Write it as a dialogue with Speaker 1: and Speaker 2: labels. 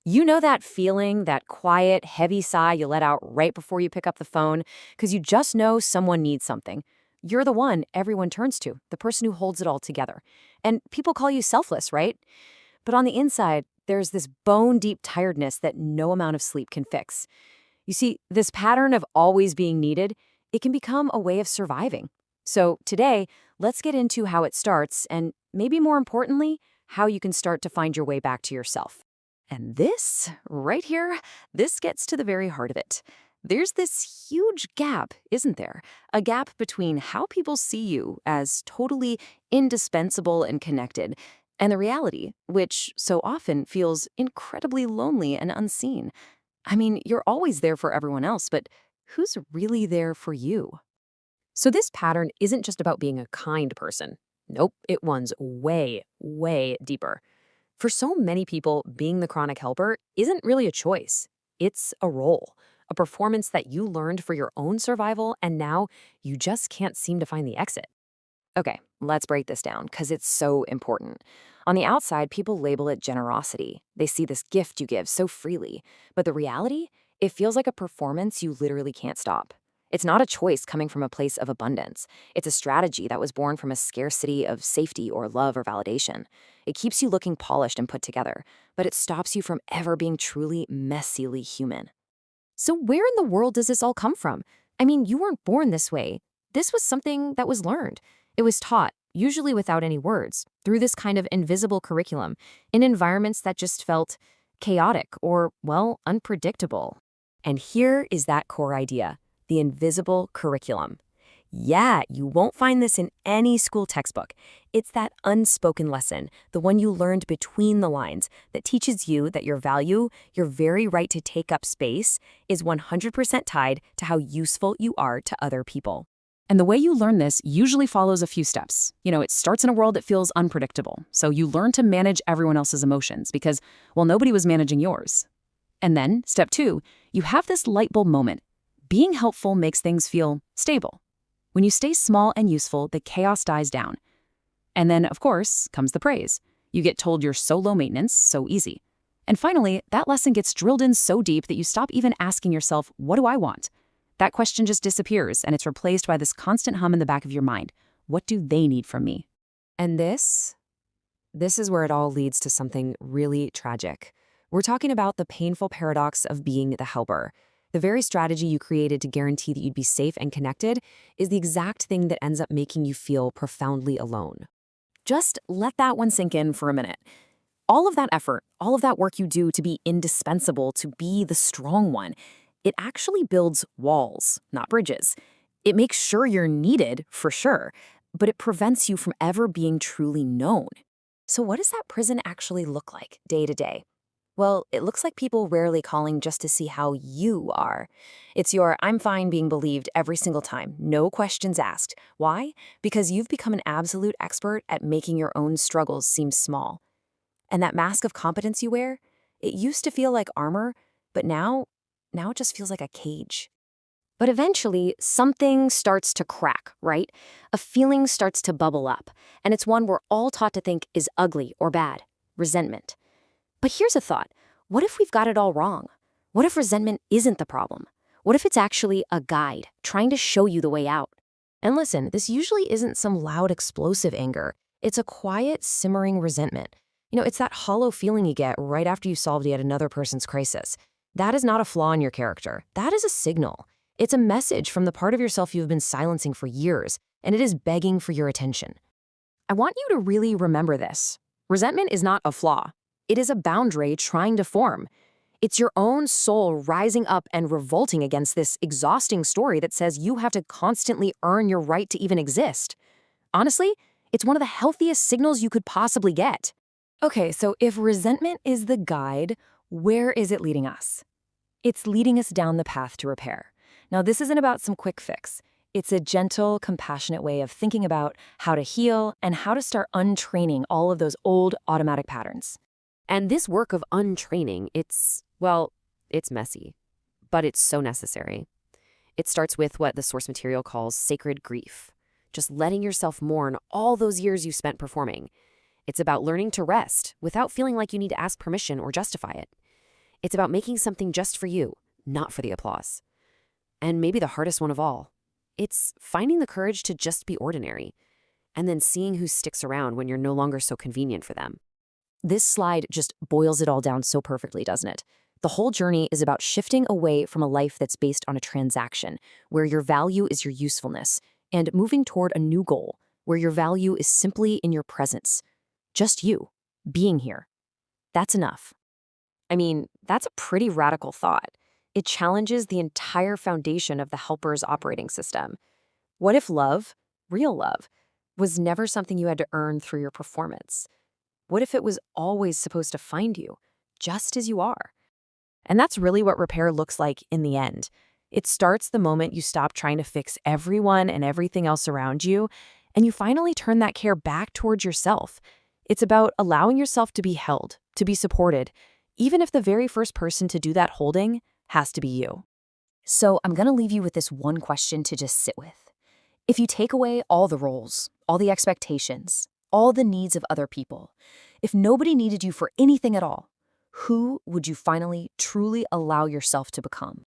Speaker 1: You know that feeling, that quiet, heavy sigh you let out right before you pick up the phone because you just know someone needs something. You're the one everyone turns to, the person who holds it all together. And people call you selfless, right? But on the inside, there's this bone deep tiredness that no amount of sleep can fix. You see, this pattern of always being needed, it can become a way of surviving. So today, let's get into how it starts and maybe more importantly, how you can start to find your way back to yourself. And this, right here, this gets to the very heart of it. There's this huge gap, isn't there? A gap between how people see you as totally indispensable and connected, and the reality, which so often feels incredibly lonely and unseen. I mean, you're always there for everyone else, but who's really there for you? So this pattern isn't just about being a kind person. Nope, it runs way, way deeper. For so many people, being the chronic helper isn't really a choice. It's a role, a performance that you learned for your own survival, and now you just can't seem to find the exit. Okay, let's break this down because it's so important. On the outside, people label it generosity. They see this gift you give so freely. But the reality, it feels like a performance you literally can't stop. It's not a choice coming from a place of abundance. It's a strategy that was born from a scarcity of safety or love or validation. It keeps you looking polished and put together, but it stops you from ever being truly messily human. So where in the world does this all come from? I mean, you weren't born this way. This was something that was learned. It was taught, usually without any words, through this kind of invisible curriculum, in environments that just felt chaotic or, well, unpredictable. And here is that core idea, the invisible curriculum. Yeah, you won't find this in any school textbook. It's that unspoken lesson, the one you learned between the lines, that teaches you that your value, your very right to take up space, is 100% tied to how useful you are to other people. And the way you learn this usually follows a few steps. It starts in a world that feels unpredictable. So you learn to manage everyone else's emotions because, well, nobody was managing yours. And then, step 2, you have this light bulb moment. Being helpful makes things feel stable. When you stay small and useful, the chaos dies down. And then, of course, comes the praise. You get told you're so low maintenance, so easy. And finally, that lesson gets drilled in so deep that you stop even asking yourself, what do I want? That question just disappears, and it's replaced by this constant hum in the back of your mind. What do they need from me? And this is where it all leads to something really tragic. We're talking about the painful paradox of being the helper. The very strategy you created to guarantee that you'd be safe and connected is the exact thing that ends up making you feel profoundly alone. Just let that one sink in for a minute. All of that effort, all of that work you do to be indispensable, to be the strong one, it actually builds walls, not bridges. It makes sure you're needed, for sure, but it prevents you from ever being truly known. So what does that prison actually look like day to day? Well, it looks like people rarely calling just to see how you are. It's your I'm fine being believed every single time, no questions asked. Why? Because you've become an absolute expert at making your own struggles seem small. And that mask of competence you wear, it used to feel like armor, but now it just feels like a cage. But eventually, something starts to crack, right? A feeling starts to bubble up, and it's one we're all taught to think is ugly or bad: resentment. But here's a thought. What if we've got it all wrong? What if resentment isn't the problem? What if it's actually a guide trying to show you the way out? And listen, this usually isn't some loud, explosive anger. It's a quiet, simmering resentment. It's that hollow feeling you get right after you solved yet another person's crisis. That is not a flaw in your character. That is a signal. It's a message from the part of yourself you've been silencing for years, and it is begging for your attention. I want you to really remember this. Resentment is not a flaw. It is a boundary trying to form. It's your own soul rising up and revolting against this exhausting story that says you have to constantly earn your right to even exist. Honestly, it's one of the healthiest signals you could possibly get. Okay, so if resentment is the guide, where is it leading us? It's leading us down the path to repair. Now, this isn't about some quick fix. It's a gentle, compassionate way of thinking about how to heal and how to start untraining all of those old automatic patterns. And this work of untraining, it's messy, but it's so necessary. It starts with what the source material calls sacred grief, just letting yourself mourn all those years you spent performing. It's about learning to rest without feeling like you need to ask permission or justify it. It's about making something just for you, not for the applause. And maybe the hardest one of all, it's finding the courage to just be ordinary, and then seeing who sticks around when you're no longer so convenient for them. This slide just boils it all down so perfectly, doesn't it? The whole journey is about shifting away from a life that's based on a transaction, where your value is your usefulness, and moving toward a new goal, where your value is simply in your presence. Just you, being here. That's enough. I mean, that's a pretty radical thought. It challenges the entire foundation of the helper's operating system. What if love, real love, was never something you had to earn through your performance? What if it was always supposed to find you, just as you are? And that's really what repair looks like in the end. It starts the moment you stop trying to fix everyone and everything else around you, and you finally turn that care back towards yourself. It's about allowing yourself to be held, to be supported, even if the very first person to do that holding has to be you. So I'm going to leave you with this one question to just sit with. If you take away all the roles, all the expectations, all the needs of other people, if nobody needed you for anything at all, who would you finally truly allow yourself to become?